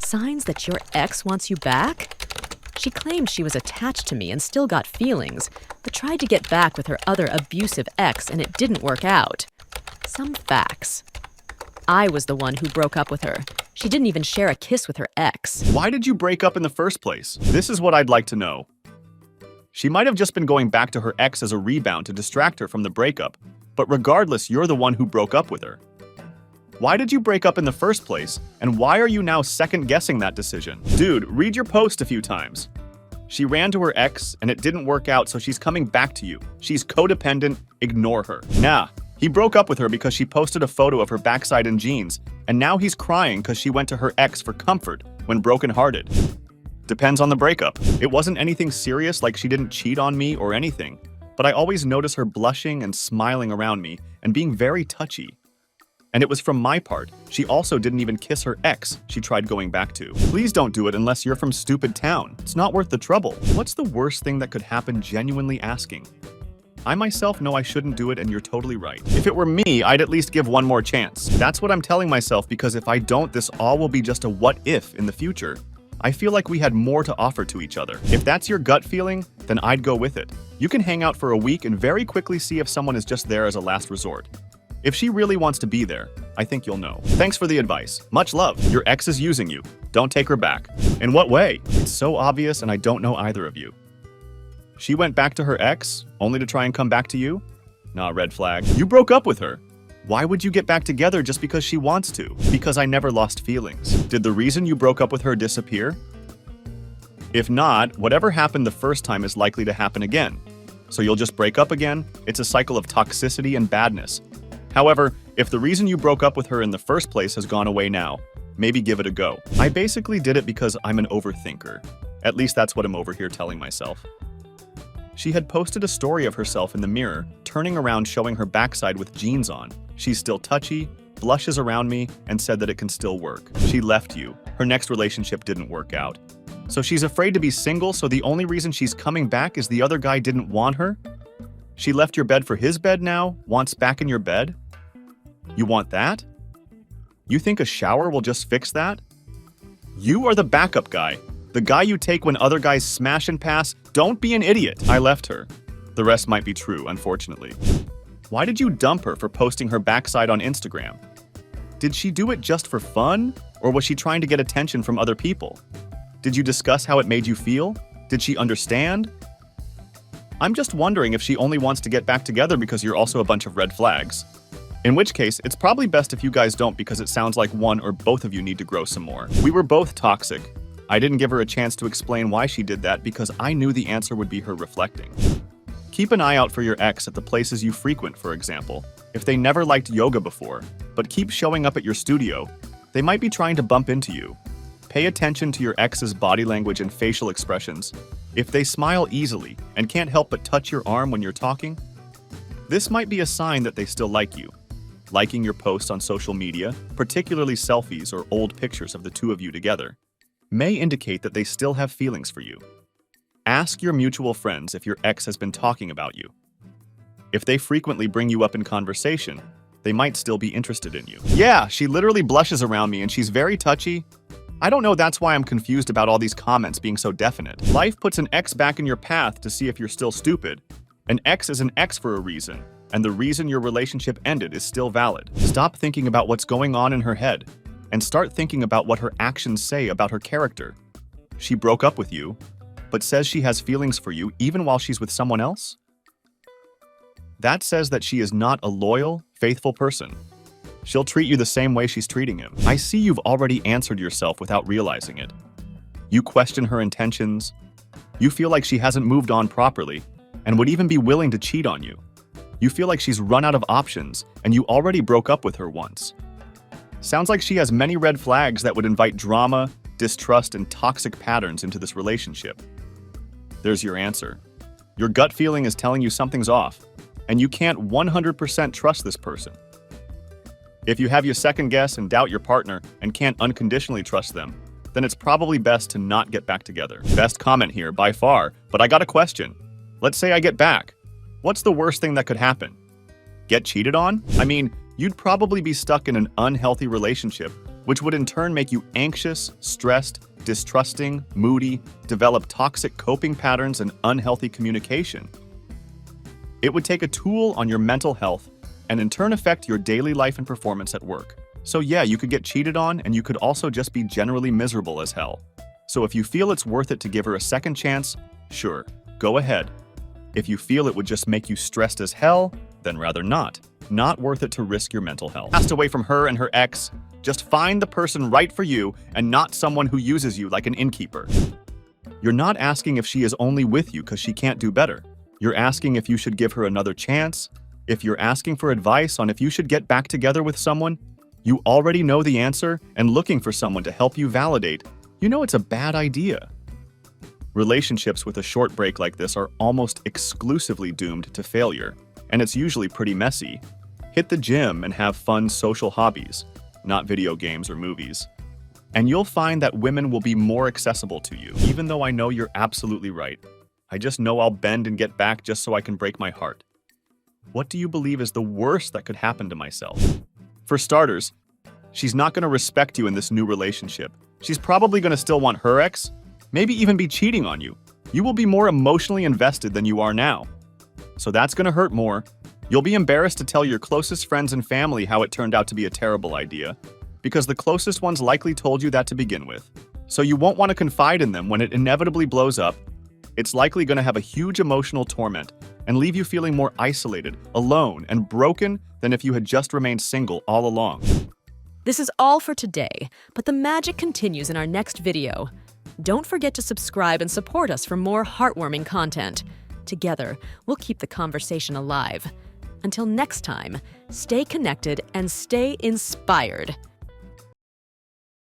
Signs that your ex wants you back? She claimed she was attached to me and still got feelings, but tried to get back with her other abusive ex and it didn't work out. Some facts. I was the one who broke up with her. She didn't even share a kiss with her ex. Why did you break up in the first place? This is what I'd like to know. She might have just been going back to her ex as a rebound to distract her from the breakup, but regardless, you're the one who broke up with her. Why did you break up in the first place, and why are you now second-guessing that decision? Dude, read your post a few times. She ran to her ex, and it didn't work out, so she's coming back to you. She's codependent, ignore her. Nah, he broke up with her because she posted a photo of her backside in jeans, and now he's crying because she went to her ex for comfort when brokenhearted. Depends on the breakup. It wasn't anything serious, like she didn't cheat on me or anything, but I always notice her blushing and smiling around me and being very touchy. And it was from my part. She also didn't even kiss her ex she tried going back to. Please don't do it unless you're from stupid town. It's not worth the trouble. What's the worst thing that could happen? Genuinely asking. I myself know I shouldn't do it and you're totally right. If it were me, I'd at least give one more chance. That's what I'm telling myself, because if I don't, this all will be just a what if in the future. I feel like we had more to offer to each other. If that's your gut feeling, then I'd go with it. You can hang out for a week and very quickly see if someone is just there as a last resort. If she really wants to be there, I think you'll know. Thanks for the advice. Much love. Your ex is using you. Don't take her back. In what way? It's so obvious and I don't know either of you. She went back to her ex, only to try and come back to you? Nah, red flag. You broke up with her. Why would you get back together just because she wants to? Because I never lost feelings. Did the reason you broke up with her disappear? If not, whatever happened the first time is likely to happen again. So you'll just break up again? It's a cycle of toxicity and badness. However, if the reason you broke up with her in the first place has gone away now, maybe give it a go. I basically did it because I'm an overthinker. At least that's what I'm over here telling myself. She had posted a story of herself in the mirror, turning around showing her backside with jeans on. She's still touchy, blushes around me, and said that it can still work. She left you. Her next relationship didn't work out. So she's afraid to be single, so the only reason she's coming back is the other guy didn't want her? She left your bed for his bed now, wants back in your bed? You want that? You think a shower will just fix that? You are the backup guy. The guy you take when other guys smash and pass. Don't be an idiot. I left her. The rest might be true, unfortunately. Why did you dump her for posting her backside on Instagram? Did she do it just for fun? Or was she trying to get attention from other people? Did you discuss how it made you feel? Did she understand? I'm just wondering if she only wants to get back together because you're also a bunch of red flags. In which case, it's probably best if you guys don't, because it sounds like one or both of you need to grow some more. We were both toxic. I didn't give her a chance to explain why she did that because I knew the answer would be her reflecting. Keep an eye out for your ex at the places you frequent, for example. If they never liked yoga before, but keep showing up at your studio, they might be trying to bump into you. Pay attention to your ex's body language and facial expressions. If they smile easily and can't help but touch your arm when you're talking, this might be a sign that they still like you. Liking your posts on social media, particularly selfies or old pictures of the two of you together, may indicate that they still have feelings for you. Ask your mutual friends if your ex has been talking about you. If they frequently bring you up in conversation, they might still be interested in you. Yeah, she literally blushes around me and she's very touchy. I don't know, that's why I'm confused about all these comments being so definite. Life puts an ex back in your path to see if you're still stupid. An ex is an ex for a reason, and the reason your relationship ended is still valid. Stop thinking about what's going on in her head, and start thinking about what her actions say about her character. She broke up with you, but says she has feelings for you even while she's with someone else? That says that she is not a loyal, faithful person. She'll treat you the same way she's treating him. I see you've already answered yourself without realizing it. You question her intentions. You feel like she hasn't moved on properly and would even be willing to cheat on you. You feel like she's run out of options and you already broke up with her once. Sounds like she has many red flags that would invite drama, distrust, and toxic patterns into this relationship. There's your answer. Your gut feeling is telling you something's off, and you can't 100% trust this person. If you have your second guess and doubt your partner and can't unconditionally trust them, then it's probably best to not get back together. Best comment here, by far, but I got a question. Let's say I get back. What's the worst thing that could happen? Get cheated on? I mean, you'd probably be stuck in an unhealthy relationship which would in turn make you anxious, stressed, distrusting, moody, develop toxic coping patterns and unhealthy communication. It would take a toll on your mental health and in turn affect your daily life and performance at work. So yeah, you could get cheated on and you could also just be generally miserable as hell. So if you feel it's worth it to give her a second chance, sure, go ahead. If you feel it would just make you stressed as hell, then rather not. Not worth it to risk your mental health. Passed away from her and her ex. Just find the person right for you and not someone who uses you like an innkeeper. You're not asking if she is only with you because she can't do better. You're asking if you should give her another chance. If you're asking for advice on if you should get back together with someone, you already know the answer and looking for someone to help you validate, you know it's a bad idea. Relationships with a short break like this are almost exclusively doomed to failure, and it's usually pretty messy. Hit the gym and have fun social hobbies, not video games or movies. And you'll find that women will be more accessible to you, even though I know you're absolutely right. I just know I'll bend and get back just so I can break my heart. What do you believe is the worst that could happen to myself? For starters, she's not going to respect you in this new relationship. She's probably going to still want her ex, maybe even be cheating on you. You will be more emotionally invested than you are now. So that's going to hurt more. You'll be embarrassed to tell your closest friends and family how it turned out to be a terrible idea, because the closest ones likely told you that to begin with. So you won't want to confide in them when it inevitably blows up. It's likely going to have a huge emotional torment and leave you feeling more isolated, alone, and broken than if you had just remained single all along. This is all for today, but the magic continues in our next video. Don't forget to subscribe and support us for more heartwarming content. Together, we'll keep the conversation alive. Until next time, stay connected and stay inspired.